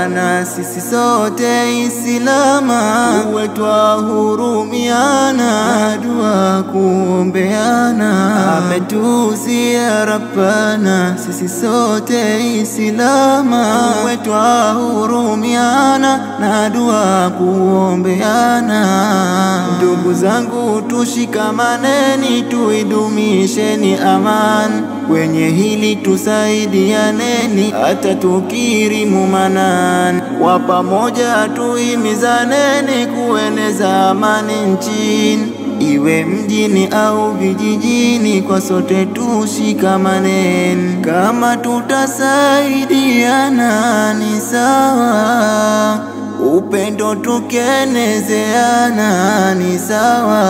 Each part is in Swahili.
Rabbana, sisi sote Islama, uwe twahurumiana, dua kuombeana. Ametusia Rabbana, sisi sote Islama, uwe twahurumiana na dua kuombeana. Ndugu zangu, tushikamaneni, tuidumisheni amani, kwenye hili tusaidianeni, hata tukirimu manani. Kwa pamoja tuhimizaneni, kueneza amani nchini, iwe mjini au vijijini, kwa sote tushikamaneni. Kama tutasaidiana ni sawa, upendo tukenezeana ni sawa,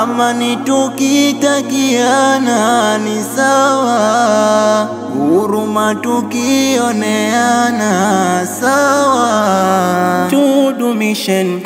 amani tukitakiana ni sawa, huruma tukioneana sawa. Tudumisheni